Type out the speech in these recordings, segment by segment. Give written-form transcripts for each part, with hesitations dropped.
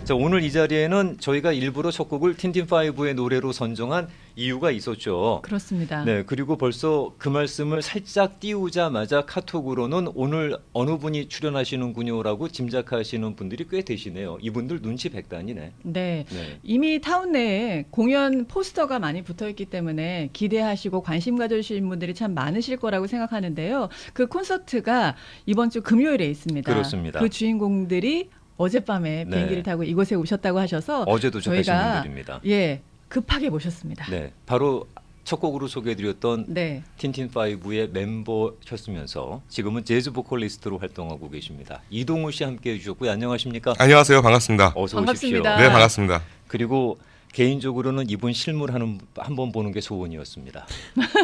자, 오늘 이 자리에는 저희가 일부러 첫 곡을 틴틴파이브의 노래로 선정한 이유가 있었죠. 그렇습니다. 네, 그리고 벌써 그 말씀을 살짝 띄우자마자 카톡으로는 오늘 어느 분이 출연하시는군요라고 짐작하시는 분들이 꽤 되시네요. 이분들 눈치 백단이네. 네. 네. 이미 타운 내에 공연 포스터가 많이 붙어 있기 때문에 기대하시고 관심 가져주신 분들이 참 많으실 거라고 생각하는데요. 그 콘서트가 이번 주 금요일에 있습니다. 그렇습니다. 그 주인공들이 어젯밤에 네. 비행기를 타고 이곳에 오셨다고 하셔서 어제도 접하신 저희가 분들입니다. 예, 급하게 모셨습니다. 네, 바로 첫 곡으로 소개해드렸던 네. 틴틴파이브의 멤버셨으면서 지금은 재즈 보컬리스트로 활동하고 계십니다. 이동우 씨 함께해 주셨고요. 안녕하십니까? 안녕하세요. 반갑습니다. 어서 반갑습니다. 오십시오. 네, 반갑습니다. 그리고 개인적으로는 이분 실물 한번 보는 게 소원이었습니다.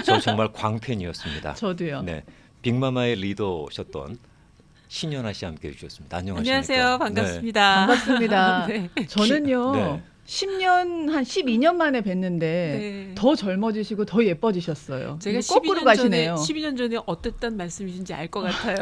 저 정말 광팬이었습니다. 저도요. 네, 빅마마의 리더셨던 신연아 씨 함께해 주셨습니다. 안녕하십니까? 안녕하세요. 반갑습니다. 반갑습니다. 네. 저는요. 네. 10년 한 12년 만에 뵀는데 네. 더 젊어지시고 더 예뻐지셨어요. 제가 이거 거꾸로 12년 가시네요. 12년 전에 어땠단 말씀이신지 알 것 같아요.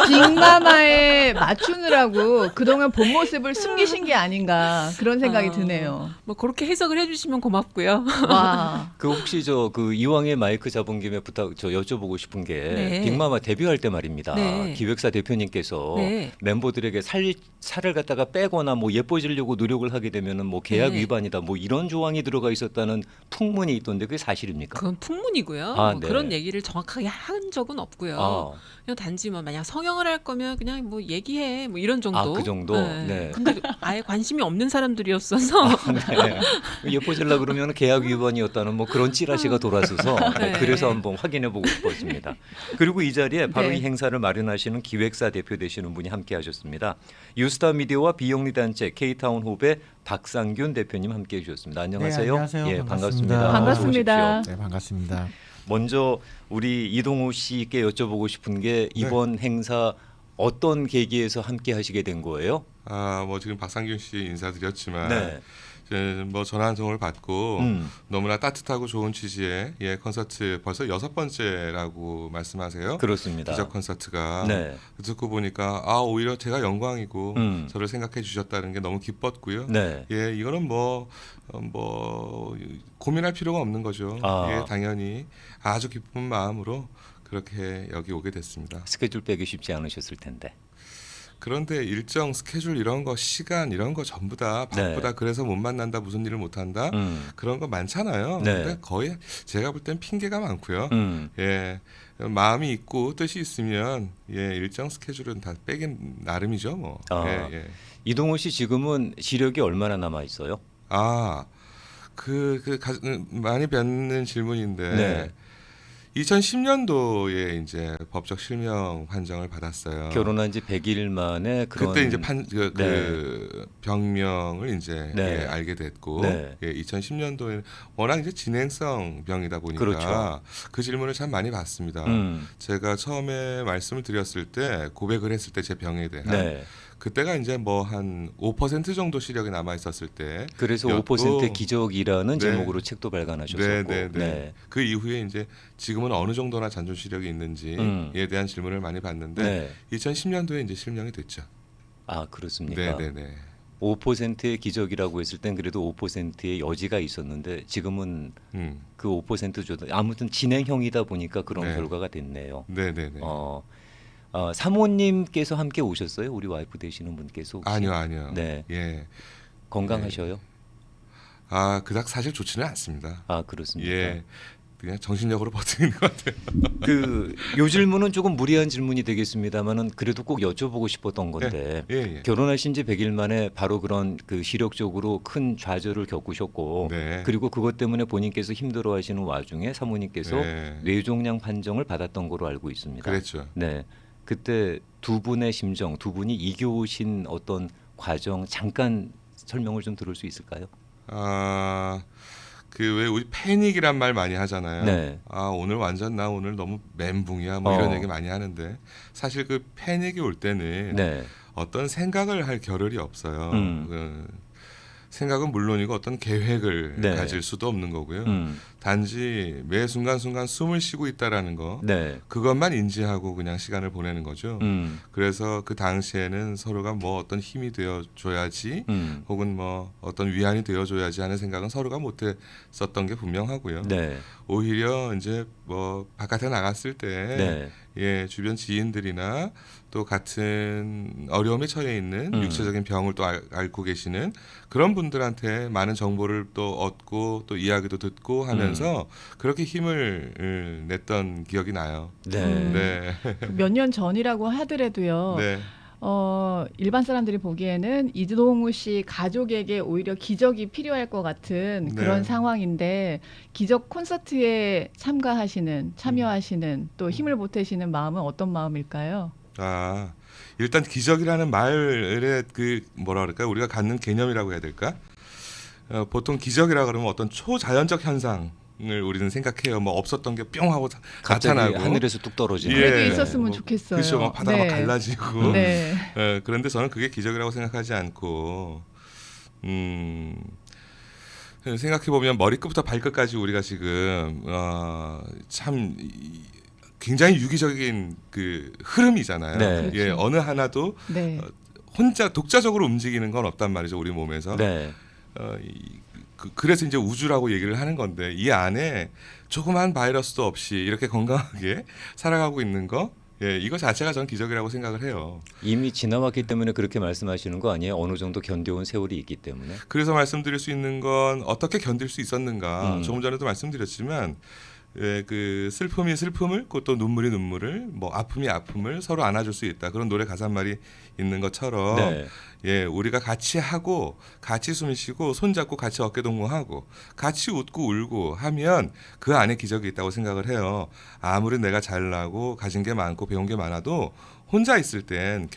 빅마마에 맞추느라고 그동안 본 모습을 숨기신 게 아닌가 그런 생각이 드네요. 뭐 그렇게 해석을 해주시면 고맙고요. 와. 그 혹시 저 그 이왕에 마이크 잡은 김에 부탁 저 여쭤보고 싶은 게 네. 빅마마 데뷔할 때 말입니다. 네. 기획사 대표님께서 네. 멤버들에게 살을 갖다가 빼거나 뭐 예뻐지려고 노력을 하게 되면은 뭐 계약 네. 위반이다 뭐 이런 조항이 들어가 있었다는 풍문이 있던데 그게 사실입니까? 그건 풍문이고요. 아, 뭐 네. 그런 얘기를 정확하게 한 적은 없고요. 아, 그냥 단지 뭐 만약 성형을 할 거면 그냥 뭐 얘기해 뭐 이런 정도. 그 정도? 네. 근데 아예 관심이 없는 사람들이었어서 네. 예뻐지려 그러면 계약 위반이었다는 뭐 그런 찌라시가 돌아서서 네, 네. 그래서 한번 확인해 보고 싶었습니다. 그리고 이 자리에 바로 네. 이 행사를 마련하시는 기획사 대표 되시는 분이 함께 하셨습니다. 유스타 미디어와 비영리 단체 K타운 홉의 박상균 대표님 함께 해 주셨습니다. 안녕하세요. 네, 안녕하세요. 예, 반갑습니다. 반갑습니다. 어서 오십시오. 네, 반갑습니다. 먼저 우리 이동우 씨께 여쭤보고 싶은 게 이번 행사 어떤 계기에서 함께 하시게 된 거예요? 뭐 지금 박상균 씨 인사드렸지만 네. 뭐 전화 한 통을 받고 음. 너무나 따뜻하고 좋은 취지의 콘서트 벌써 6번째라고 말씀하세요. 그렇습니다. 기적 콘서트가 네. 듣고 보니까 오히려 제가 영광이고 저를 생각해 주셨다는 게 너무 기뻤고요. 네. 예, 이거는 뭐 고민할 필요가 없는 거죠. 아. 예, 당연히 아주 기쁜 마음으로 그렇게 여기 오게 됐습니다. 스케줄 빼기 쉽지 않으셨을 텐데. 그런데 일정 스케줄 이런 거 시간 이런 거 전부 다 바쁘다 네. 그래서 못 만난다 무슨 일을 못 한다 그런 거 많잖아요. 네. 근데 거의 제가 볼 땐 핑계가 많고요. 음. 예. 마음이 있고 뜻이 있으면 일정 스케줄은 다 빼긴 나름이죠, 뭐. 아. 예. 이동호 씨 지금은 시력이 얼마나 남아 있어요? 많이 뵙는 질문인데 네. 2010년도에 이제 법적 실명 판정을 받았어요. 결혼한 지 100일 만에 그런 그때 이제 그 병명을 이제 네. 알게 됐고 네. 2010년도에 워낙 이제 진행성 병이다 보니까 그렇죠. 그 질문을 참 많이 받습니다. 제가 처음에 말씀을 드렸을 때 고백을 했을 때 제 병에 대한 네. 그때가 이제 뭐 한 5% 정도 시력이 남아 있었을 때 그래서 였고, 5%의 기적이라는 네. 제목으로 책도 발간하셨었고. 네. 그 이후에 이제 지금은 어느 정도나 잔존 시력이 있는지에 대한 질문을 많이 받는데 네. 2010년도에 이제 실명이 됐죠. 아, 그렇습니까? 네. 5%의 기적이라고 했을 땐 그래도 5%의 여지가 있었는데 지금은 그 5% 줘도 아무튼 진행형이다 보니까 그런 네. 결과가 됐네요. 네. 사모님께서 함께 오셨어요? 우리 와이프 되시는 분께서 혹시? 아니요. 네. 예. 건강하셔요? 그닥 사실 좋지는 않습니다. 아, 그렇습니까? 예. 그냥 정신력으로 버티는 것 같아요. 요 질문은 조금 무리한 질문이 되겠습니다만은 그래도 꼭 여쭤보고 싶었던 건데 예. 결혼하신 지 100일 만에 바로 그런 그 시력적으로 큰 좌절을 겪으셨고 네. 그리고 그것 때문에 본인께서 힘들어하시는 와중에 사모님께서 네. 뇌종양 판정을 받았던 거로 알고 있습니다. 그랬죠. 네, 그때 두 분의 심정, 두 분이 이겨오신 어떤 과정 잠깐 설명을 좀 들을 수 있을까요? 그 왜 우리 패닉이란 말 많이 하잖아요. 네. 오늘 완전 나 오늘 너무 멘붕이야 뭐 이런 얘기 많이 하는데 사실 그 패닉이 올 때는 네. 어떤 생각을 할 겨를이 없어요. 생각은 물론이고 어떤 계획을 네. 가질 수도 없는 거고요. 단지 매 순간순간 숨을 쉬고 있다라는 거 네. 그것만 인지하고 그냥 시간을 보내는 거죠. 그래서 그 당시에는 서로가 뭐 어떤 힘이 되어줘야지 혹은 뭐 어떤 위안이 되어줘야지 하는 생각은 서로가 못했었던 게 분명하고요. 네. 오히려 이제 뭐 바깥에 나갔을 때 네. 예, 주변 지인들이나 또 같은 어려움에 처해 있는 육체적인 병을 또 앓고 계시는 그런 분들한테 많은 정보를 또 얻고 또 이야기도 듣고 하면서 그렇게 힘을 냈던 기억이 나요. 네. 네. 몇 년 전이라고 하더라도요. 네. 일반 사람들이 보기에는 이동우 씨 가족에게 오히려 기적이 필요할 것 같은 그런 네. 상황인데 기적 콘서트에 참여하시는 또 힘을 보태시는 마음은 어떤 마음일까요? 아, 일단 기적이라는 말의 그 뭐라 그럴까요? 우리가 갖는 개념이라고 해야 될까? 보통 기적이라 그러면 어떤 초자연적 현상을 우리는 생각해요. 뭐 없었던 게 뿅 하고 갑자기 나타나고 하늘에서 뚝 떨어지는. 예. 그래도 있었으면 좋겠어요. 그렇죠. 막 바다가 막 갈라지고. 네. 그런데 저는 그게 기적이라고 생각하지 않고 생각해 보면 머리끝부터 발끝까지 우리가 지금 참 굉장히 유기적인 그 흐름이잖아요. 네. 예, 그렇죠. 어느 하나도 네. 혼자 독자적으로 움직이는 건 없단 말이죠, 우리 몸에서. 네. 그래서 이제 우주라고 얘기를 하는 건데 이 안에 조그만 바이러스도 없이 이렇게 건강하게 살아가고 있는 거, 예, 이거 자체가 저는 기적이라고 생각을 해요. 이미 지나왔기 때문에 그렇게 말씀하시는 거 아니에요? 어느 정도 견뎌온 세월이 있기 때문에. 그래서 말씀드릴 수 있는 건 어떻게 견딜 수 있었는가. 조금 전에도 말씀드렸지만 예, 그 슬픔이 슬픔을 또 눈물이 눈물을 뭐 아픔이 아픔을 서로 안아줄 수 있다. 그런 노래 가사말이 있는 것처럼 네. 예, 우리가 같이 하고 같이 숨 쉬고 손잡고 같이 어깨 동무하고 같이 웃고 울고 하면 그 안에 기적이 있다고 생각을 해요. 아무리 내가 잘나고 가진 게 많고 배운 게 많아도 혼자 있을 땐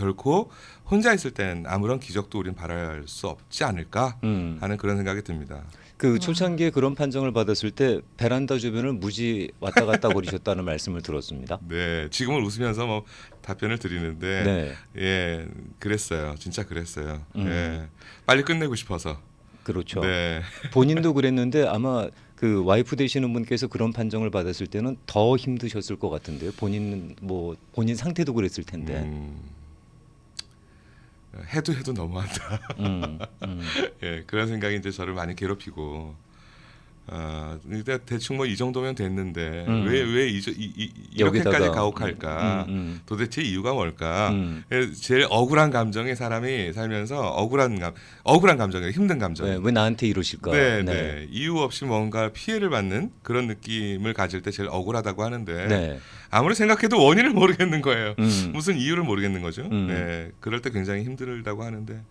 아무런 기적도 우린 바랄 수 없지 않을까 하는 그런 생각이 듭니다. 그 초창기에 그런 판정을 받았을 때 베란다 주변을 무지 왔다 갔다 거리셨다는 말씀을 들었습니다. 네, 지금은 웃으면서 뭐 답변을 드리는데 네. 예, 그랬어요. 진짜 그랬어요. 예, 빨리 끝내고 싶어서. 그렇죠. 네. 본인도 그랬는데 아마 그 와이프 되시는 분께서 그런 판정을 받았을 때는 더 힘드셨을 것 같은데요. 본인 상태도 그랬을 텐데. 해도 너무한다. 음. 예, 그런 생각이 이제 저를 많이 괴롭히고. 근데 대충 뭐 이 정도면 됐는데 왜 이렇게까지 여기다가, 가혹할까? 도대체 이유가 뭘까? 음. 제일 억울한 감정이 사람이 살면서 억울한 감정이에요. 힘든 감정. 왜 나한테 이러실까? 네. 이유 없이 뭔가 피해를 받는 그런 느낌을 가질 때 제일 억울하다고 하는데 네. 아무리 생각해도 원인을 모르겠는 거예요. 음. 무슨 이유를 모르겠는 거죠. 네, 그럴 때 굉장히 힘들다고 하는데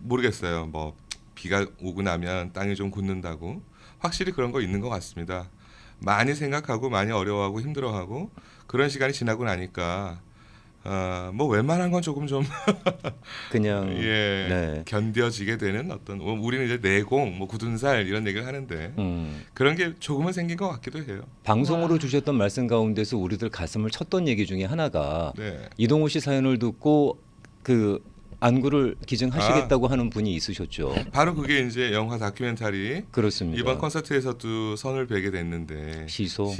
모르겠어요. 뭐 비가 오고 나면 땅이 좀 굳는다고 확실히 그런 거 있는 것 같습니다. 많이 생각하고 많이 어려워하고 힘들어하고 그런 시간이 지나고 나니까 뭐 웬만한 건 조금 좀 그냥 예, 네. 견뎌지게 되는 어떤 우리는 이제 내공, 뭐 굳은 살 이런 얘기를 하는데 그런 게 조금은 생긴 것 같기도 해요. 방송으로 와. 주셨던 말씀 가운데서 우리들 가슴을 쳤던 얘기 중에 하나가 네. 이동우 씨 사연을 듣고 그 안구를 기증하시겠다고 하는 분이 있으셨죠. 바로 그게 이제 영화 다큐멘터리 그렇습니다. 이번 콘서트에서도 선을 베게 됐는데 시소.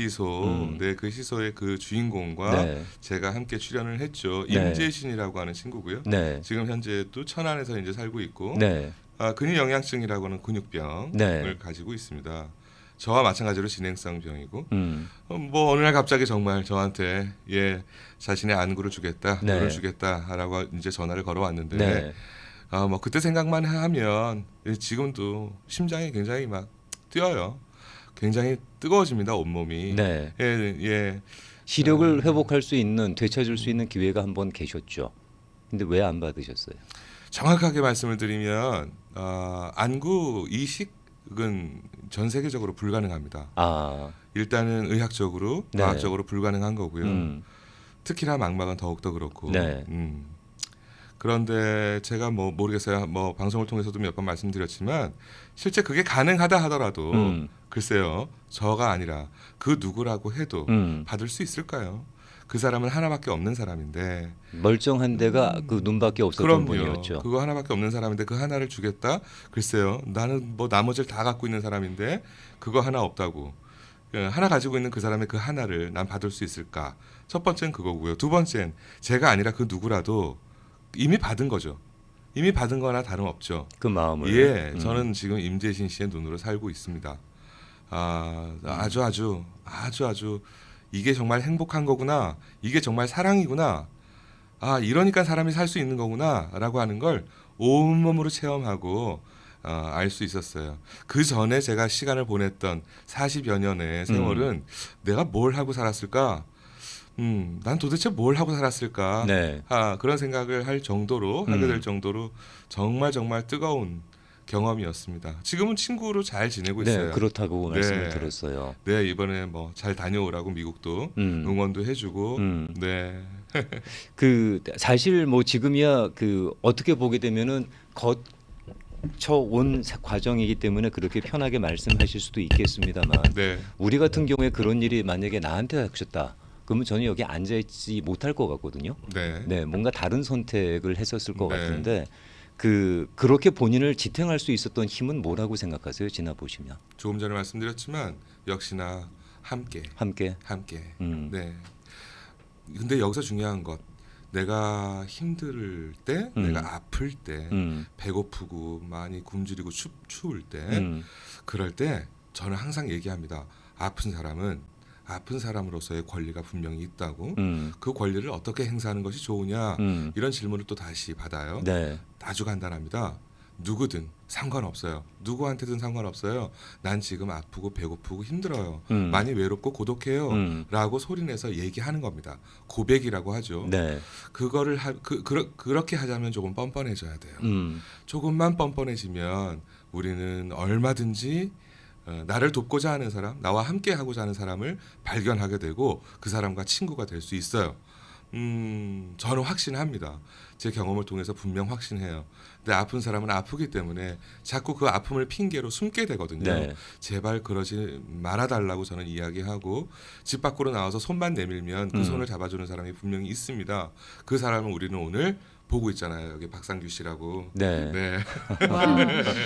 네, 그 시소의 그 주인공과 네. 제가 함께 출연을 했죠. 네. 임재신이라고 하는 친구고요. 네. 지금 현재 또 천안에서 이제 살고 있고 네. 근육 영양증이라고 하는 근육병을 네. 가지고 있습니다. 저와 마찬가지로 진행성 병이고 음. 뭐 어느 날 갑자기 정말 저한테 예, 자신의 안구를 주겠다, 네. 뇌를 주겠다라고 이제 전화를 걸어왔는데 네. 뭐 그때 생각만 하면 지금도 심장이 굉장히 막 뛰어요. 굉장히 뜨거워집니다, 온몸이. 네. 예. 시력을 회복할 수 있는 되찾을 수 있는 기회가 한 번 계셨죠. 근데 왜 안 받으셨어요? 정확하게 말씀을 드리면 안구 이식은 전 세계적으로 불가능합니다. 아. 일단은 의학적으로, 네. 과학적으로 불가능한 거고요. 음. 특히나 망막은 더욱더 그렇고. 네. 그런데 제가 뭐 모르겠어요. 뭐 방송을 통해서도 몇 번 말씀드렸지만 실제 그게 가능하다 하더라도 글쎄요. 저가 아니라 그 누구라고 해도 받을 수 있을까요? 그 사람은 하나밖에 없는 사람인데 멀쩡한 데가 그 눈밖에 없었던 분이었죠. 그거 하나밖에 없는 사람인데 그 하나를 주겠다? 글쎄요. 나는 뭐 나머지를 다 갖고 있는 사람인데 그거 하나 없다고. 하나 가지고 있는 그 사람의 그 하나를 난 받을 수 있을까? 첫 번째는 그거고요. 두 번째는 제가 아니라 그 누구라도 이미 받은 거죠. 이미 받은 거나 다름없죠. 그 마음을. 예, 저는 지금 임재신 씨의 눈으로 살고 있습니다. 아주 이게 정말 행복한 거구나. 이게 정말 사랑이구나. 이러니까 사람이 살 수 있는 거구나라고 하는 걸 온몸으로 체험하고 알 수 있었어요. 그 전에 제가 시간을 보냈던 40여 년의 세월은 내가 뭘 하고 살았을까? 난 도대체 뭘 하고 살았을까? 네. 그런 생각을 할 정도로 하게 될 정도로 정말 뜨거운 경험이었습니다. 지금은 친구로 잘 지내고 있어요. 네, 그렇다고 네. 말씀을 들었어요. 네, 이번에 뭐 잘 다녀오라고 미국도 응원도 해주고, 네, 그 사실 뭐 지금이야 그 어떻게 보게 되면은 거쳐온 과정이기 때문에 그렇게 편하게 말씀하실 수도 있겠습니다만 네, 우리 같은 경우에 그런 일이 만약에 나한테 닥쳤다. 그러면 저는 여기 앉아 있지 못할 것 같거든요. 네, 네, 뭔가 다른 선택을 했었을 것 네. 같은데 그렇게 본인을 지탱할 수 있었던 힘은 뭐라고 생각하세요? 지나 보시면 조금 전에 말씀드렸지만 역시나 함께, 함께. 네. 근데 여기서 중요한 것, 내가 힘들 때, 내가 아플 때, 배고프고 많이 굶주리고 추울 때, 그럴 때 저는 항상 얘기합니다. 아픈 사람은 아픈 사람으로서의 권리가 분명히 있다고. 그 권리를 어떻게 행사하는 것이 좋으냐 이런 질문을 또 다시 받아요. 네. 아주 간단합니다. 누구든 상관없어요. 누구한테든 상관없어요. 난 지금 아프고 배고프고 힘들어요. 많이 외롭고 고독해요. 라고 소리내서 얘기하는 겁니다. 고백이라고 하죠. 네. 그거를 그렇게 하자면 조금 뻔뻔해져야 돼요. 조금만 뻔뻔해지면 우리는 얼마든지 나를 돕고자 하는 사람, 나와 함께 하고자 하는 사람을 발견하게 되고 그 사람과 친구가 될 수 있어요. 저는 확신합니다. 제 경험을 통해서 분명 확신해요. 근데 아픈 사람은 아프기 때문에 자꾸 그 아픔을 핑계로 숨게 되거든요. 네. 제발 그러지 말아달라고 저는 이야기하고 집 밖으로 나와서 손만 내밀면 그 손을 잡아주는 사람이 분명히 있습니다. 그 사람을 우리는 오늘 보고 있잖아요. 여기 박상규 씨라고. 네. 네. 와,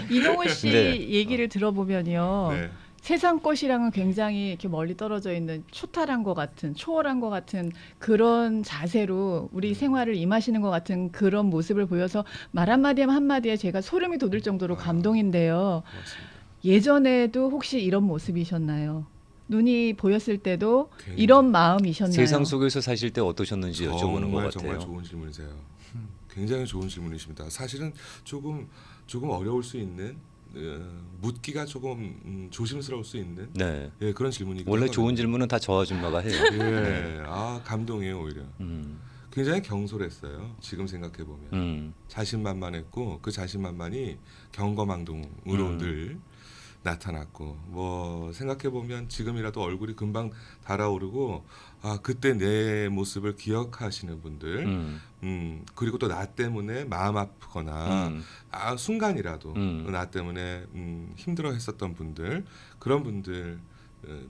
이동훈 씨 네. 얘기를 들어보면요. 네. 세상 것이랑은 굉장히 이렇게 멀리 떨어져 있는 초탈한 것 같은, 초월한 것 같은 그런 자세로 우리 생활을 임하시는 것 같은 그런 모습을 보여서 말 한마디 한마디에 제가 소름이 돋을 정도로 감동인데요. 고맙습니다. 예전에도 혹시 이런 모습이셨나요? 눈이 보였을 때도 굉장히 이런 마음이셨나요? 세상 속에서 사실 때 어떠셨는지 여쭤보는 것 같아요. 정말 좋은 질문이세요. 굉장히 좋은 질문이십니다. 사실은 조금 어려울 수 있는 묻기가 조금 조심스러울 수 있는 네. 그런 질문이기도 원래 하거든요. 좋은 질문은 다 저 아줌마가 해요. 예, 감동이에요 오히려. 음, 굉장히 경솔했어요. 지금 생각해 보면 자신만만했고 그 자신만만이 경거망동으로 늘 나타났고 뭐 생각해 보면 지금이라도 얼굴이 금방 달아오르고 그때 내 모습을 기억하시는 분들 그리고 또 나 때문에 마음 아프거나 순간이라도 나 때문에 힘들어했었던 분들 그런 분들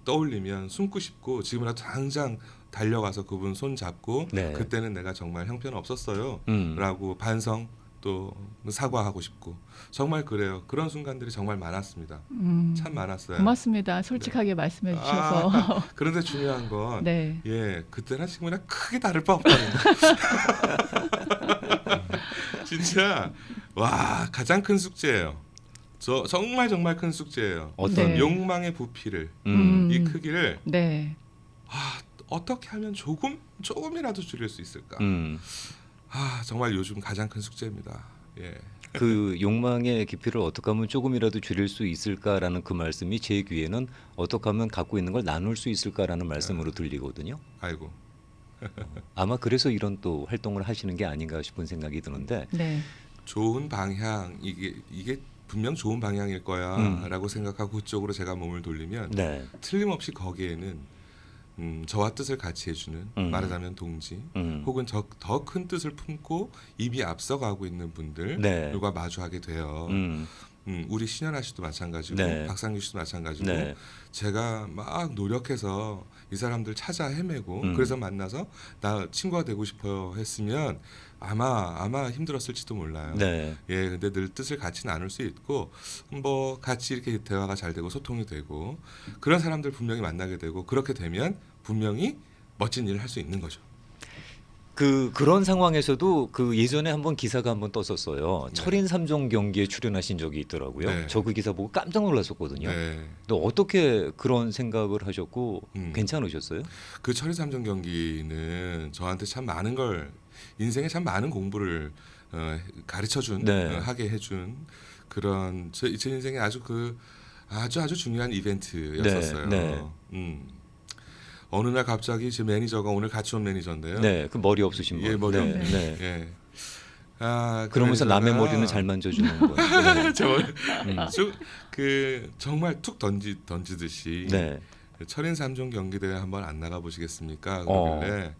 떠올리면 숨고 싶고 지금이라도 당장 달려가서 그분 손 잡고 네. 그때는 내가 정말 형편없었어요 라고 반성 또 사과하고 싶고 정말 그래요. 그런 순간들이 정말 많았습니다. 참 많았어요. 고맙습니다. 솔직하게 말씀해 주셔서. 그런데 중요한 건 네. 그때나 지금이나 크게 다를 바 없다는 거. 진짜 와 가장 큰 숙제예요. 정말 큰 숙제예요. 어떤 네. 욕망의 부피를 이 크기를 네. 어떻게 하면 조금이라도 줄일 수 있을까? 정말 요즘 가장 큰 숙제입니다. 예. 그 욕망의 깊이를 어떻게 하면 조금이라도 줄일 수 있을까라는 그 말씀이 제 귀에는 어떻게 하면 갖고 있는 걸 나눌 수 있을까라는 말씀으로 들리거든요. 아이고. 아마 그래서 이런 또 활동을 하시는 게 아닌가 싶은 생각이 드는데 네. 좋은 방향 이게 분명 좋은 방향일 거야라고 생각하고 그쪽으로 제가 몸을 돌리면 네. 틀림없이 거기에는 저와 뜻을 같이 해주는 말하자면 동지 혹은 더 큰 뜻을 품고 이미 앞서가고 있는 분들과 네. 마주하게 돼요. 우리 신현아 씨도 마찬가지고 네. 박상규 씨도 마찬가지고 네. 제가 막 노력해서 이 사람들 찾아 헤매고 그래서 만나서 나 친구가 되고 싶어요 했으면 아마 힘들었을지도 몰라요. 네. 예, 근데 늘 뜻을 같이 나눌 수 있고 뭐 같이 이렇게 대화가 잘 되고 소통이 되고 그런 사람들 분명히 만나게 되고 그렇게 되면 분명히 멋진 일을 할 수 있는 거죠. 그런 상황에서도 그 예전에 한번 기사가 한번 떴었어요. 네. 철인 3종 경기에 출연하신 적이 있더라고요. 네. 저 그 기사 보고 깜짝 놀랐었거든요. 네. 또 어떻게 그런 생각을 하셨고 괜찮으셨어요? 그 철인 3종 경기는 저한테 참 많은 걸 인생에 참 많은 공부를 가르쳐준 네. 하게 해준 그런 제 인생에 아주 중요한 이벤트였었어요. 네. 어느 날 갑자기 제 매니저가 오늘 같이 온 매니저인데요. 네, 그 머리 없으신 분. 예, 머리 네, 없는. 네. 예. 그 그러면서 남의 매니저가 머리는 잘 만져주는 분. 네. 그 정말 툭 던지듯이 네. 철인 3종 경기 대회 한번 안 나가 보시겠습니까? 어. 그러길래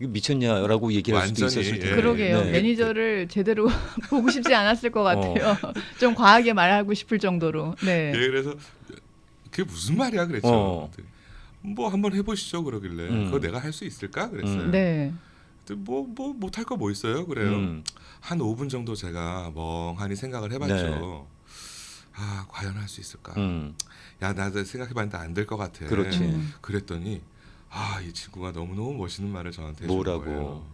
이거 미쳤냐라고 얘기할 수도 완전히, 있었을 텐데. 예. 그러게요. 네. 매니저를 제대로 보고 싶지 않았을 것 같아요. 좀 과하게 말하고 싶을 정도로. 네. 예, 그래서 그게 무슨 말이야 그랬죠. 어. 뭐 한번 해보시죠 그러길래 그거 내가 할 수 있을까 그랬어요. 네. 뭐 못할 거 뭐 있어요 그래요. 한 5분 정도 제가 멍하니 생각을 해봤죠. 네. 과연 할 수 있을까? 야, 나도 생각해봤는데 안 될 것 같아. 그렇지. 그랬더니 이 친구가 너무너무 멋있는 말을 저한테 뭐라고? 해준 거예요.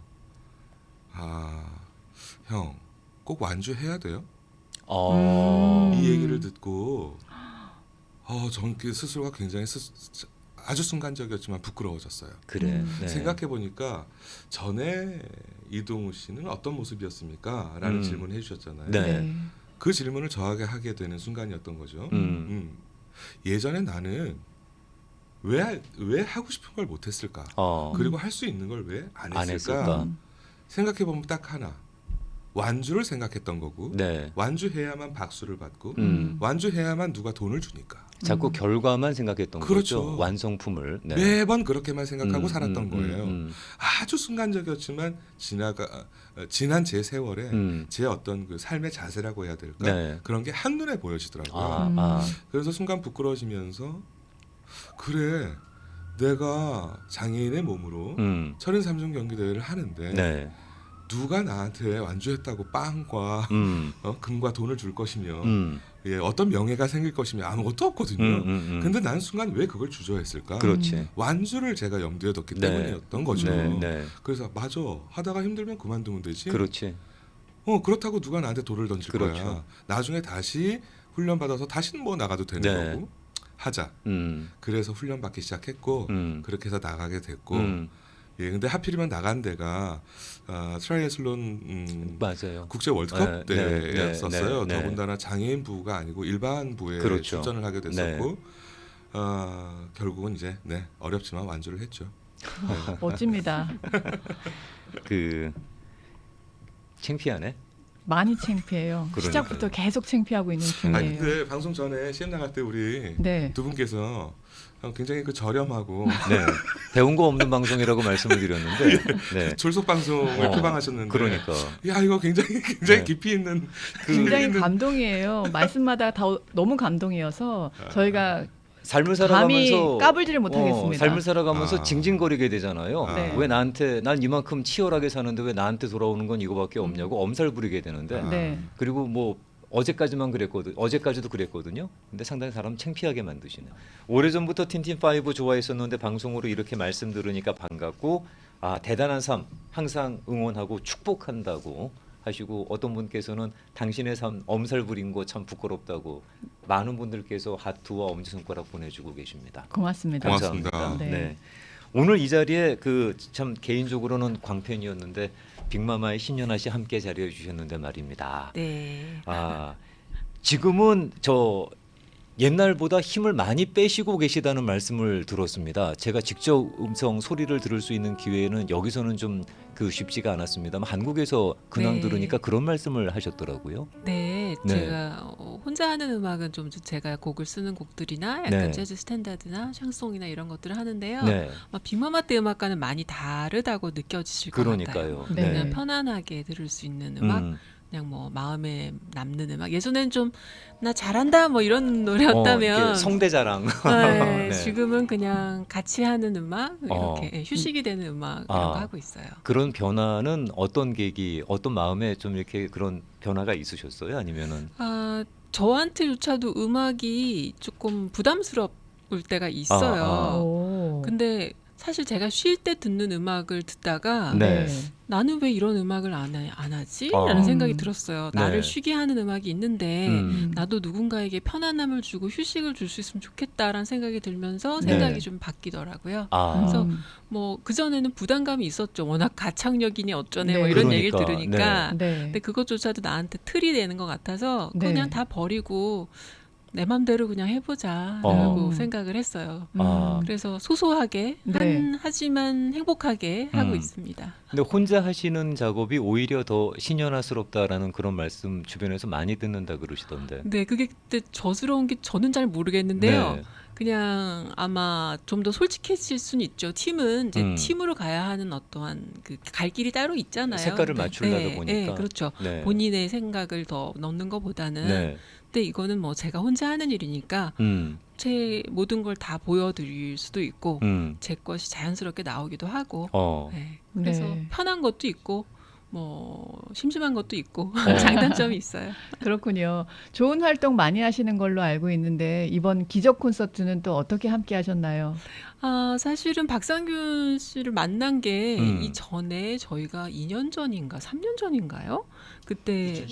형, 꼭 완주해야 돼요? 이 얘기를 듣고 전 그 스스로가 굉장히 아주 순간적이었지만 부끄러워졌어요. 그래. 네. 생각해 보니까 전에 이동우 씨는 어떤 모습이었습니까? 라는 질문을 해주셨잖아요. 네. 그 질문을 저에게 하게 되는 순간이었던 거죠. 예전에 나는 왜 하고 싶은 걸 못했을까? 그리고 할 수 있는 걸 왜 안 했을까? 생각해 보면 딱 하나. 완주를 생각했던 거고 네. 완주해야만 박수를 받고 완주해야만 누가 돈을 주니까 자꾸 결과만 생각했던 그렇죠. 거죠. 완성품을. 네. 매번 그렇게만 생각하고 살았던 거예요. 아, 아주 순간적이었지만 지난 제 세월에 제 어떤 그 삶의 자세라고 해야 될까 네. 그런 게 한눈에 보여지더라고요. 그래서 순간 부끄러워지면서 그래 내가 장애인의 몸으로 철인 3종 경기 대회를 하는데 네. 누가 나한테 완주했다고 빵과 금과 돈을 줄 것이며 어떤 명예가 생길 것이며 아무것도 없거든요. 근데 난 순간 왜 그걸 주저했을까? 그렇지. 완주를 제가 염두에 뒀기 네. 때문이었던 거죠. 네. 그래서 맞아 하다가 힘들면 그만두면 되지. 그렇지. 그렇다고 누가 나한테 돌을 던질 그렇죠. 거야. 나중에 다시 훈련 받아서 다시는 뭐 나가도 되는 네. 거고 하자. 그래서 훈련 받기 시작했고 그렇게 해서 나가게 됐고. 예, 근데 하필이면 나간 데가 트라이애슬론 맞아요. 국제 월드컵 네, 때였었어요. 네. 더군다나 장애인 부가 아니고 일반 부에 그렇죠. 출전을 하게 됐었고 결국은 이제 어렵지만 완주를 했죠. 멋집니다. 창피하네. 많이 창피해요. 그러니까요. 시작부터 계속 창피하고 있는 중이에요. 근데 방송 전에 CM 나갈 때 우리 네. 두 분께서 굉장히 그 저렴하고 네. 배운 거 없는 방송이라고 말씀을 드렸는데. 네. 졸속 방송을 표방하셨는데 그러니까. 야 이거 굉장히 네. 깊이 있는 굉장히 감동이에요. 말씀마다 다 너무 감동이어서 저희가 삶을 감히 살아가면서 까불지를 못하겠습니다. 삶을 살아가면서 징징거리게 되잖아요. 네. 왜 나한테 난 이만큼 치열하게 사는데 왜 나한테 돌아오는 건 이거밖에 없냐고 엄살 부리게 되는데. 네. 그리고 뭐 어제까지만 그랬거든. 어제까지도 그랬거든요. 근데 상당히 사람 창피하게 만드시네. 오래전부터 틴틴5 좋아했었는데 방송으로 이렇게 말씀 들으니까 반갑고 대단한 삶 항상 응원하고 축복한다고 하시고 어떤 분께서는 당신의 삶 엄살 부린 거 참 부끄럽다고 많은 분들께서 하트와 엄지손가락 보내주고 계십니다. 고맙습니다. 고맙습니다. 감사합니다. 네. 네. 오늘 이 자리에 참 개인적으로는 광팬이었는데 빅마마의 신연아 씨 함께 자리해 주셨는데 말입니다. 네. 지금은 옛날보다 힘을 많이 빼시고 계시다는 말씀을 들었습니다. 제가 직접 음성 소리를 들을 수 있는 기회는 여기서는 좀 쉽지가 않았습니다만 한국에서 근황 네. 들으니까 그런 말씀을 하셨더라고요. 네, 네. 제가 혼자 하는 음악은 좀 제가 곡을 쓰는 곡들이나 약간 네. 재즈 스탠다드나 샹송이나 이런 것들을 하는데요. 네, 빅마마 때 음악과는 많이 다르다고 느껴지실 것 같아요. 그러니까요. 네. 그냥 편안하게 들을 수 있는 음악, 그냥 뭐 마음에 남는 음악. 예전엔 좀 나 잘한다 뭐 이런 노래였다면 이렇게 성대자랑. 네, 네. 지금은 그냥 같이 하는 음악 이렇게 어. 휴식이 되는 음악 이런 거 아. 하고 있어요. 그런 변화는 어떤 계기, 어떤 마음에 좀 이렇게 그런 변화가 있으셨어요? 아니면은 아, 저한테조차도 음악이 조금 부담스러울 때가 있어요. 아. 오. 근데 사실 제가 쉴 때 듣는 음악을 듣다가 네. 나는 왜 이런 음악을 안 하지? 어. 라는 생각이 음. 들었어요. 네. 나를 쉬게 하는 음악이 있는데 음. 나도 누군가에게 편안함을 주고 휴식을 줄 수 있으면 좋겠다라는 생각이 들면서 네. 생각이 좀 바뀌더라고요. 아, 그래서 음. 뭐 그전에는 부담감이 있었죠. 워낙 가창력이니 어쩌네 뭐 네. 이런 그러니까, 얘기를 들으니까. 네. 근데 그것조차도 나한테 틀이 되는 것 같아서 네. 그냥 다 버리고 내 맘대로 그냥 해보자라고 어. 생각을 했어요. 아. 그래서 소소하게 네. 하지만 행복하게 하고 음. 있습니다. 근데 혼자 하시는 작업이 오히려 더 신연화스럽다라는 그런 말씀 주변에서 많이 듣는다 그러시던데. 네, 그게 그때 저스러운 게 저는 잘 모르겠는데요. 네. 그냥 아마 좀 더 솔직해질 수는 있죠. 팀은 이제 음. 팀으로 가야 하는 어떠한 그 갈 길이 따로 있잖아요. 색깔을 네, 맞추려다 네, 보니까. 네, 그렇죠. 네. 본인의 생각을 더 넣는 것보다는. 네. 근데 이거는 뭐 제가 혼자 하는 일이니까 제 모든 걸 다 보여드릴 수도 있고 제 것이 자연스럽게 나오기도 하고. 어. 네. 그래서 네. 편한 것도 있고 뭐 심심한 것도 있고 어. 장단점이 있어요. 그렇군요. 좋은 활동 많이 하시는 걸로 알고 있는데 이번 기적 콘서트는 또 어떻게 함께 하셨나요? 아, 사실은 박상균 씨를 만난 게 음. 이전에 저희가 2년 전인가 3년 전인가요? 그때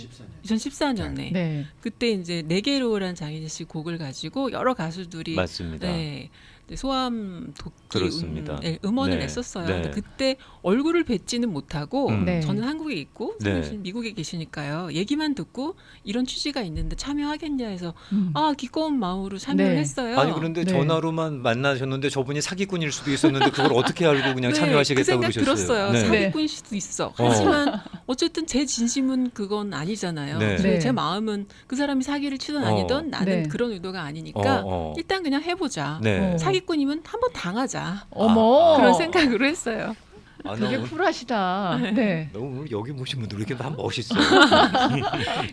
2014년에 네. 그때 이제 네개로라는 장희진 씨 곡을 가지고 여러 가수들이 맞습니다. 네. 소아암 돕기 그렇습니다. 음원을 네. 냈었어요. 네. 근데 그때 얼굴을 뵙지는 못하고 네. 저는 한국에 있고 네. 선생님 미국에 계시니까요. 얘기만 듣고 이런 취지가 있는데 참여하겠냐 해서 음. 아 기꺼운 마음으로 참여를 네. 했어요. 아니 그런데 네. 전화로만 만나셨는데 저분이 사기꾼일 수도 있었는데 그걸 어떻게 알고 그냥 네, 참여하시겠다고 그 생각 그러셨어요? 들었어요. 네. 사기꾼일 수도 있어. 하지만 어쨌든 제 진심은 그건 아니잖아요. 네. 네. 제 마음은 그 사람이 사기를 치든 어. 아니든 나는 네. 그런 의도가 아니니까 일단 그냥 해보자. 네. 사기꾼이면 한번 당하자. 어머. 그런 생각으로 했어요. 아, 되게 너무, 쿨하시다. 네. 너무 오늘 여기 모신 분들 왜 이렇게 다 멋있어요.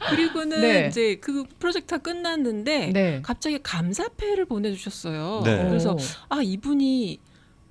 그리고는 네. 이제 그 프로젝트가 끝났는데 네. 갑자기 감사패를 보내주셨어요. 네. 그래서 오. 아 이분이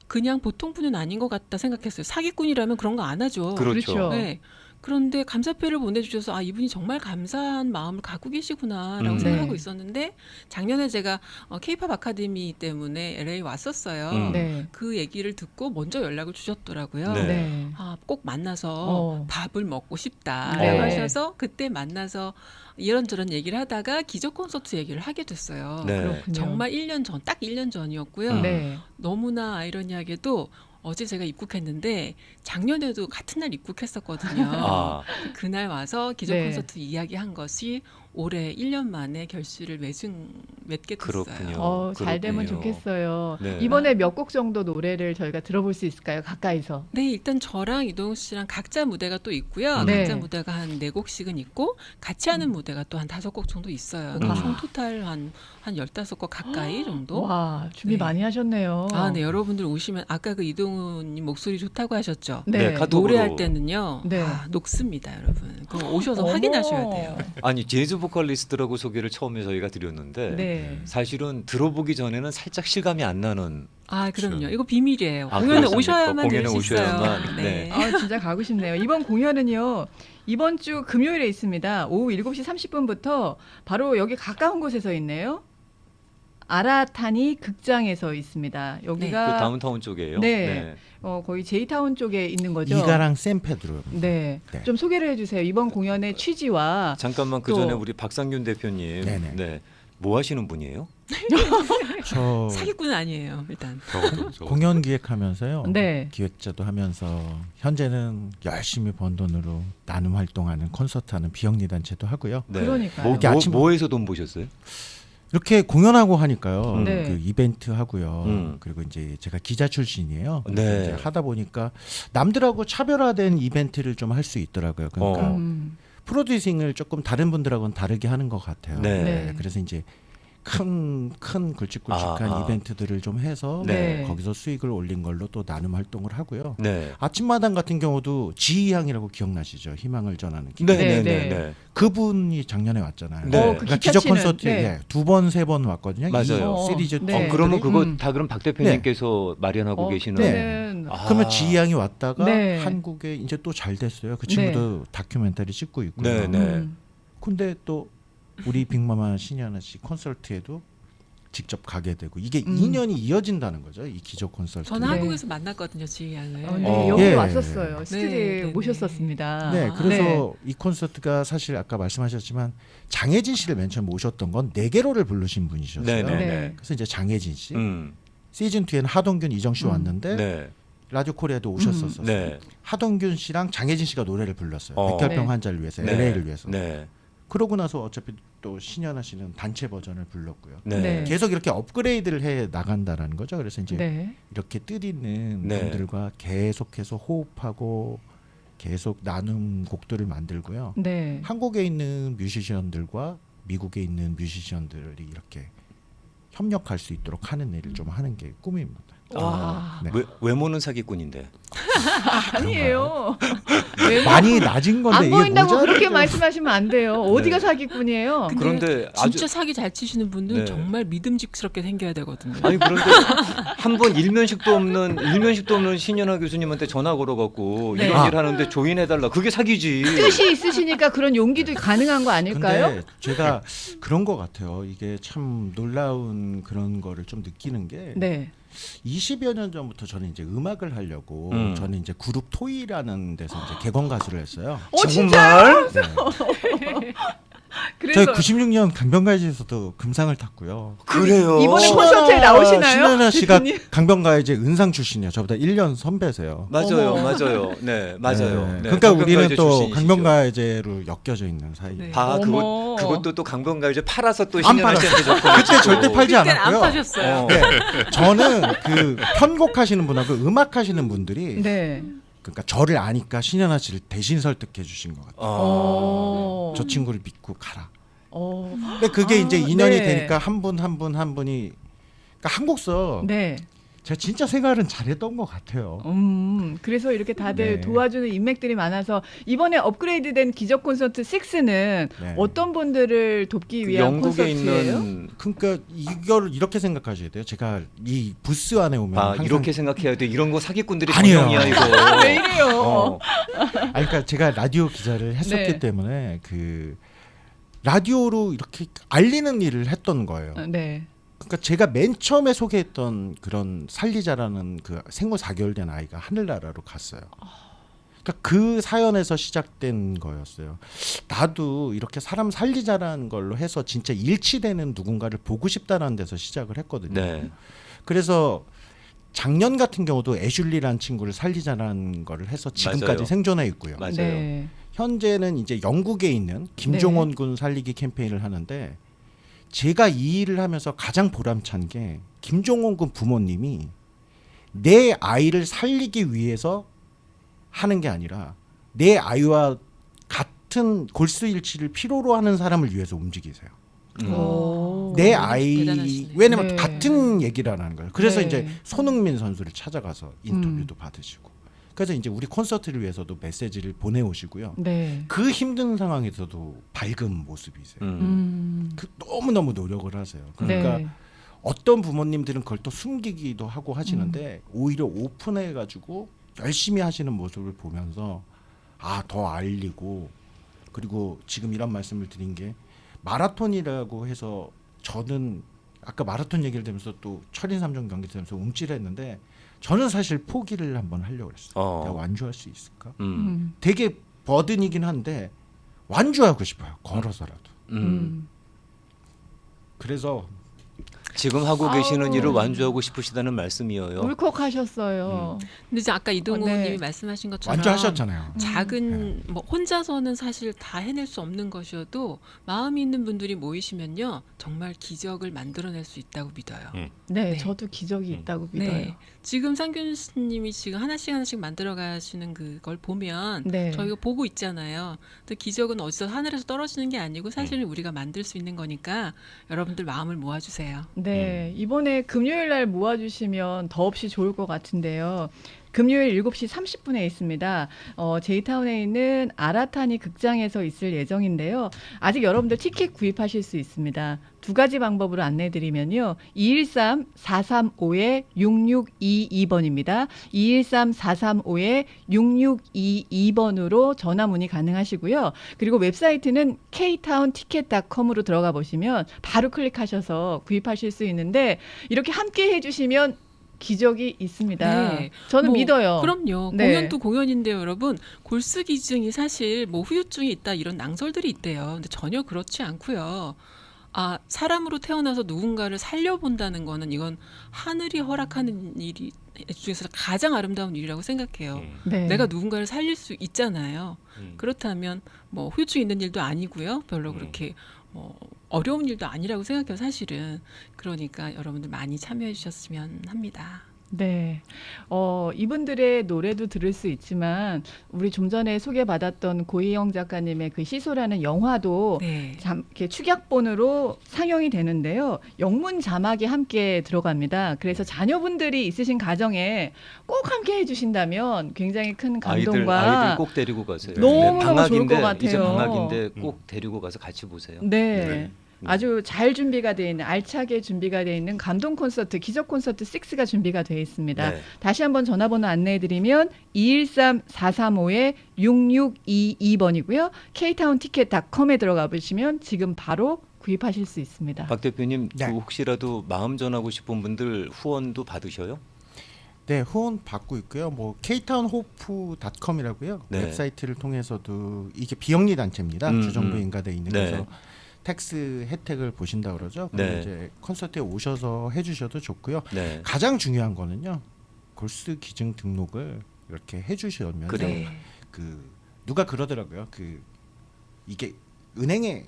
그냥 보통 분은 아닌 것 같다 생각했어요. 사기꾼이라면 그런 거 안 하죠. 그렇죠. 그렇죠. 네. 그런데 감사패를 보내주셔서 아 이분이 정말 감사한 마음을 갖고 계시구나라고 음. 생각하고 네. 있었는데 작년에 제가 K-팝 아카데미 때문에 LA 왔었어요. 네. 그 얘기를 듣고 먼저 연락을 주셨더라고요. 네. 네. 아, 꼭 만나서 어. 밥을 먹고 싶다라고 네. 하셔서 그때 만나서 이런저런 얘기를 하다가 기적 콘서트 얘기를 하게 됐어요. 네. 그렇군요. 정말 1년 전, 딱 1년 전이었고요. 네. 너무나 아이러니하게도 어제 제가 입국했는데 작년에도 같은 날 입국했었거든요. 아, 그날 와서 기적 네. 콘서트 이야기한 것이 올해 1년 만에 결실을 맺게 됐어요. 그렇군요. 잘 되면 그렇군요. 좋겠어요. 네. 이번에 몇 곡 정도 노래를 저희가 들어볼 수 있을까요? 가까이서. 네, 일단 저랑 이동욱 씨랑 각자 무대가 또 있고요. 네. 각자 무대가 한 4곡씩은 있고 같이 하는 무대가 또 한 5곡 정도 있어요. 음. 총 토탈 한 15곡 가까이 정도. 와, 준비 네. 많이 하셨네요. 아, 네, 여러분들 오시면 아까 그 이동훈님 목소리 좋다고 하셨죠? 네. 네, 카톡으로. 노래할 때는요. 네. 아, 녹습니다, 여러분. 그거 오셔서 어머. 확인하셔야 돼요. 아니 재즈 보컬리스트라고 소개를 처음에 저희가 드렸는데 네. 사실은 들어보기 전에는 살짝 실감이 안 나는. 아, 그럼요. 그렇죠. 이거 비밀이에요. 아, 공연에 그렇습니까? 오셔야만 공연에 들을 수 있어요. 오셔야만. 네. 네. 아, 진짜 가고 싶네요. 이번 공연은요. 이번 주 금요일에 있습니다. 오후 7시 30분부터 바로 여기 가까운 곳에서 있네요. 아라타니 극장에서 있습니다. 그 여기가 다운타운 쪽이에요. 네. 거의 제이타운 쪽에 있는 거죠. 이가랑 샌페드로. 네. 네. 좀 소개를 해주세요. 이번 공연의 취지와 잠깐만 그 또- 전에 우리 박상균 대표님. 네네. 네. 뭐 하시는 분이에요? 저 사기꾼은 아니에요, 일단. 적어도 공연 기획하면서요. 네. 기획자도 하면서 현재는 열심히 번 돈으로 나눔 활동하는 콘서트하는 비영리 단체도 하고요. 네. 그러니까요. 뭐, 이게 아침- 뭐에서 돈 보셨어요? 이렇게 공연하고 하니까요. 네. 그 이벤트 하고요. 음. 그리고 이제 제가 기자 출신이에요. 네. 그래서 이제 하다 보니까 남들하고 차별화된 이벤트를 좀 할 수 있더라고요. 그러니까 어. 음. 프로듀싱을 조금 다른 분들하고는 다르게 하는 것 같아요. 네. 네. 그래서 이제 큰 굵직굵직한 아. 이벤트들을 좀 해서 네. 거기서 수익을 올린 걸로 또 나눔 활동을 하고요. 네. 아침마당 같은 경우도 지희양이라고 기억나시죠? 희망을 전하는 기자. 네, 네, 네, 네. 네, 네. 그분이 작년에 왔잖아요. 네. 그 그러니까 기타 기적 치는, 콘서트에 네. 2번, 3번 왔거든요. 맞아요. 이 시리즈 네. 그러면 그거 음. 다 그럼 박 대표님께서 마련하고 계시는. 그때는 아. 그러면 지희양이 왔다가 네. 한국에 이제 또 잘 됐어요. 그 친구도 다큐멘터리 찍고 있고요. 네, 네. 근데 또 우리 빅마마 신현아 씨 콘서트에도 직접 가게 되고 이게 2년이 이어진다는 거죠. 이 기적 콘서트. 저는 네. 한국에서 만났거든요, 지희양을. 네, 여기 예. 왔었어요. 스튜디오에 네, 모셨었습니다. 네, 아. 그래서 이 콘서트가 사실 아까 말씀하셨지만 장혜진 씨를 맨 처음 모셨던 건 네개로를 부르신 분이셨어요. 네, 네, 네. 네. 그래서 이제 장혜진 씨, 음. 시즌 2에는 하동균, 이정 씨 왔는데 네. 라디오 코리아도 오셨었어요. 네. 하동균 씨랑 장혜진 씨가 노래를 불렀어요. 어. 백혈병 네. 환자를 위해서, 네. LA를 위해서. 네. 그러고 나서 어차피 또 신현아 씨는 단체 버전을 불렀고요. 네. 네. 계속 이렇게 업그레이드를 해 나간다라는 거죠. 그래서 이제 네. 이렇게 뜻 있는 네. 분들과 계속해서 호흡하고 계속 나눔 곡들을 만들고요. 네. 한국에 있는 뮤지션들과 미국에 있는 뮤지션들이 이렇게 협력할 수 있도록 하는 일을 좀 하는 게 꿈입니다. 와. 네. 외모는 사기꾼인데. 아니에요. 많이 낮은 건데 안 이게 보인다고 모자라죠. 그렇게 말씀하시면 안 돼요. 어디가 네. 사기꾼이에요? 그런데 진짜 아주 사기 잘 치시는 분은 네. 정말 믿음직스럽게 생겨야 되거든요. 아니 그런데 한 번 일면식도 없는 신현아 교수님한테 전화 걸어갖고 네. 이런 일 하는데 조인해달라. 그게 사기지. 뜻이 있으시니까 그런 용기도 가능한 거 아닐까요? 근데 제가 그런 것 같아요. 이게 참 놀라운 그런 거를 좀 느끼는 게 네. 20여 년 전부터 저는 이제 음악을 하려고 저는 이제 그룹 토이라는 데서 이제 객원 가수를 했어요. 정말? 네. 그래서 저희 96년 강변가요제에서도 금상을 탔고요. 그래요. 이번에 콘서트에 나오시나요? 신현아 씨가 대표님? 강변가요제 은상 출신이에요. 저보다 1년 선배세요. 맞아요, 어머. 맞아요. 네, 맞아요. 네. 네, 그러니까 우리는 강변가요제 또 출신이시죠. 강변가요제로 엮여져 있는 사이. 네. 아, 어머. 그것도 또 강변가요제 팔아서 또 안 신현아 팔았어요. 씨한테 줬고. 그때 절대 팔지 그때는 안 않았고요. 파셨어요. 어. 네, 저는 그 편곡하시는 분하고 음악하시는 분들이 네. 그러니까 저를 아니까 신현아 씨를 대신 설득해 주신 것 같아요. 어. 저 친구를 믿고 가라. 어. 근데 그게 이제 아, 인연이 네. 되니까 한 분 한 분이 그러니까 한국서 네. 제가 진짜 생활은 잘했던 것 같아요. 그래서 이렇게 다들 네. 도와주는 인맥들이 많아서 이번에 업그레이드된 기적 콘서트 6는 네. 어떤 분들을 돕기 위한 영국에 콘서트예요? 있는 그러니까 이걸 이렇게 생각하셔야 돼요. 제가 이 부스 안에 오면 아 항상 이렇게 생각해야 돼. 이런 거 사기꾼들이 아니에요. 전형이야 이거. 왜 이래요? 어. 그러니까 제가 라디오 기자를 했었기 네. 때문에 그 라디오로 이렇게 알리는 일을 했던 거예요. 네. 그러니까 제가 맨 처음에 소개했던 그런 살리자라는 그 생후 4개월 된 아이가 하늘나라로 갔어요. 그러니까 그 사연에서 시작된 거였어요. 나도 이렇게 사람 살리자라는 걸로 해서 진짜 일치되는 누군가를 보고 싶다라는 데서 시작을 했거든요. 네. 그래서 작년 같은 경우도 애슐리라는 친구를 살리자라는 거를 해서 지금까지 맞아요. 생존해 있고요. 맞아요. 네. 현재는 이제 영국에 있는 김종원 군 살리기 캠페인을 하는데 제가 이 일을 하면서 가장 보람찬 게 김종원 군 부모님이 내 아이를 살리기 위해서 하는 게 아니라 내 아이와 같은 골수일치를 필요로 하는 사람을 위해서 움직이세요. 오. 내 아이 대단하시네. 왜냐면 네. 같은 얘기라는 거예요. 그래서 네. 이제 손흥민 선수를 찾아가서 인터뷰도 받으시고 그래서 이제 우리 콘서트를 위해서도 메시지를 보내오시고요. 네. 그 힘든 상황에서도 밝은 모습이세요. 그 너무너무 노력을 하세요. 그러니까 네. 어떤 부모님들은 그걸 또 숨기기도 하고 하시는데 오히려 오픈해 가지고 열심히 하시는 모습을 보면서 아, 더 알리고 그리고 지금 이런 말씀을 드린 게 마라톤이라고 해서 저는 아까 마라톤 얘기를 들으면서 또 철인 3종 경기 들으면서 움찔했는데 저는 사실 포기를 한번 하려고 그랬어요. 내가 완주할 수 있을까? 되게 버든이긴 한데 완주하고 싶어요. 걸어서라도. 그래서 지금 하고 아우. 계시는 일을 완주하고 싶으시다는 말씀이에요. 울컥하셨어요. 근데 이제 아까 이동호 네. 님이 말씀하신 것처럼 완주하셨잖아요. 작은 뭐 혼자서는 사실 다 해낼 수 없는 것이어도 마음이 있는 분들이 모이시면요 정말 기적을 만들어낼 수 있다고 믿어요. 네, 네. 저도 기적이 있다고 믿어요. 네, 지금 상균님이 지금 하나씩 만들어 가시는 그걸 보면 네. 저희가 보고 있잖아요. 근데 기적은 어디서 하늘에서 떨어지는 게 아니고 사실은 우리가 만들 수 있는 거니까 여러분들 마음을 모아주세요. 네, 이번에 금요일 날 모아주시면 더없이 좋을 것 같은데요. 금요일 7시 30분에 있습니다. 제이타운에 있는 아라타니 극장에서 있을 예정인데요. 아직 여러분들 티켓 구입하실 수 있습니다. 두 가지 방법으로 안내드리면요. 213-435-6622번입니다. 213-435-6622번으로 전화 문의 가능하시고요. 그리고 웹사이트는 ktownticket.com으로 들어가 보시면 바로 클릭하셔서 구입하실 수 있는데 이렇게 함께 해주시면 기적이 있습니다. 네. 저는 뭐, 믿어요. 그럼요. 네. 공연도 공연인데요, 여러분. 골수기증이 사실 뭐 후유증이 있다 이런 낭설들이 있대요. 근데 전혀 그렇지 않고요. 아, 사람으로 태어나서 누군가를 살려본다는 거는 이건 하늘이 허락하는 일이 중에서 가장 아름다운 일이라고 생각해요. 네. 내가 누군가를 살릴 수 있잖아요. 음. 그렇다면 뭐 후유증 있는 일도 아니고요. 별로 그렇게 뭐 어려운 일도 아니라고 생각해요, 사실은. 그러니까 여러분들 많이 참여해 주셨으면 합니다. 네. 이분들의 노래도 들을 수 있지만 우리 좀 전에 소개받았던 고희영 작가님의 그 시소라는 영화도 네. 이렇게 축약본으로 상영이 되는데요. 영문 자막이 함께 들어갑니다. 그래서 자녀분들이 있으신 가정에 꼭 함께 해주신다면 굉장히 큰 감동과 아이들 꼭 데리고 가세요. 너무너무 좋을 것 같아요. 이제 방학인데 꼭 데리고 가서 같이 보세요. 네. 네. 아주 잘 준비가 되어 있는 알차게 준비가 되어 있는 감동 콘서트 기적 콘서트 6가 준비가 되어 있습니다. 네. 다시 한번 전화번호 안내해 드리면 213-435-6622번이고요. ktownticket.com에 들어가 보시면 지금 바로 구입하실 수 있습니다. 박 대표님 네. 그 혹시라도 마음 전하고 싶은 분들 후원도 받으셔요? 네, 후원 받고 있고요. 뭐 ktownhope.com이라고요. 네. 웹사이트를 통해서도 이게 비영리 단체입니다. 주정부에 인가돼 있는 네. 그래서 텍스 혜택을 보신다 그러죠. 네. 그럼 이제 콘서트에 오셔서 해주셔도 좋고요. 네. 가장 중요한 거는요. 골수 기증 등록을 이렇게 해주시면 그래요. 그 누가 그러더라고요. 그 이게 은행에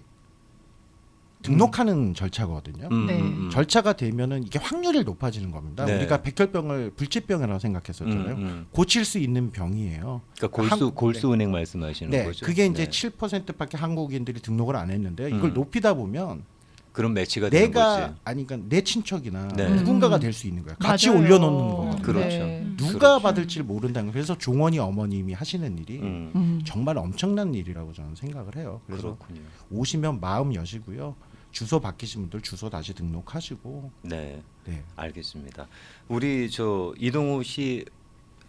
등록하는 절차거든요. 네. 절차가 되면은 이게 확률이 높아지는 겁니다. 네. 우리가 백혈병을 불치병이라고 생각했었잖아요. 고칠 수 있는 병이에요. 그러니까 골수은행 말씀하시는 네, 거죠. 그게 이제 네. 7%밖에 한국인들이 등록을 안 했는데 이걸 높이다 보면 그런 매치가 되는 내가 거지. 아니 그러니까 내 친척이나 네. 누군가가 될 수 있는 거예요. 같이 맞아요. 올려놓는 거거든요. 그렇죠. 네. 누가 그렇죠. 받을지 모른다는 거예요. 그래서 종원이 어머님이 하시는 일이 음. 정말 엄청난 일이라고 저는 생각을 해요. 그래서 그렇군요. 오시면 마음 여시고요. 주소 바뀌신 분들 주소 다시 등록하시고 네. 네. 알겠습니다. 우리 저 이동우 씨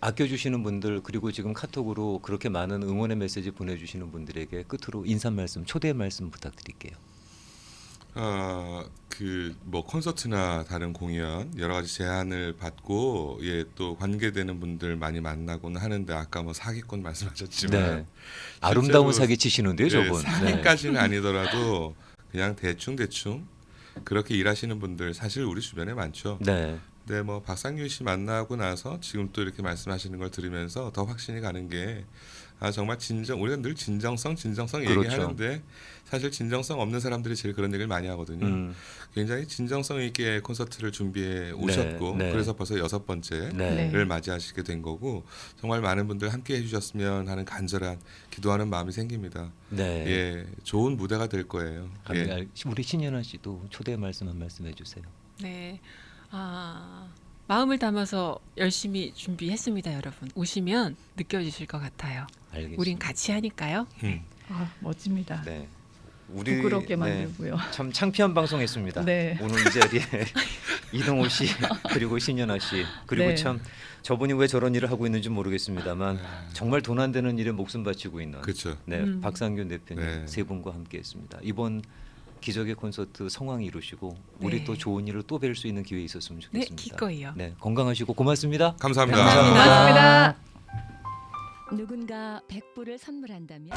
아껴주시는 분들 그리고 지금 카톡으로 그렇게 많은 응원의 메시지 보내주시는 분들에게 끝으로 인사 말씀, 초대 말씀 부탁드릴게요. 그 뭐 콘서트나 다른 공연 여러 가지 제안을 받고 또 관계되는 분들 많이 만나고는 하는데 아까 뭐 사기꾼 말씀하셨지만 네. 아름다운 실제로 사기 치시는데요, 저분. 사기까지는 아니더라도 그냥 대충 그렇게 일하시는 분들 사실 우리 주변에 많죠. 네. 네, 뭐 박상균 씨 만나고 나서 지금 또 이렇게 말씀하시는 걸 들으면서 더 확신이 가는 게 정말 우리가 늘 진정성 그렇죠. 얘기하는데 사실 진정성 없는 사람들이 제일 그런 얘기를 많이 하거든요. 굉장히 진정성 있게 콘서트를 준비해 오셨고 네. 그래서 벌써 6번째를 네. 맞이하시게 된 거고 정말 많은 분들 함께 해주셨으면 하는 간절한 기도하는 마음이 생깁니다. 네. 예, 좋은 무대가 될 거예요. 예. 우리 신현아 씨도 초대 말씀 한 말씀 해주세요. 네. 마음을 담아서 열심히 준비했습니다, 여러분. 오시면 느껴지실 것 같아요. 알겠습니다. 우린 같이 하니까요. 멋집니다. 네. 부끄럽게 만들고요. 참 창피한 방송했습니다. 네. 오늘 이 자리에 이동호 씨 그리고 신현아 씨 그리고 네. 참 저분이 왜 저런 일을 하고 있는지 모르겠습니다만 정말 돈 안 되는 일에 목숨 바치고 있는 그렇죠. 네, 박상균 대표님 네. 세 분과 함께했습니다. 이번 기적의 콘서트 성황 이루시고 우리 네. 또 좋은 일을 또 뵐 수 있는 기회 있었으면 네, 좋겠습니다. 기꺼이요. 네, 건강하시고 고맙습니다. 감사합니다. 고맙습니다. 누군가 100불을 선물한다면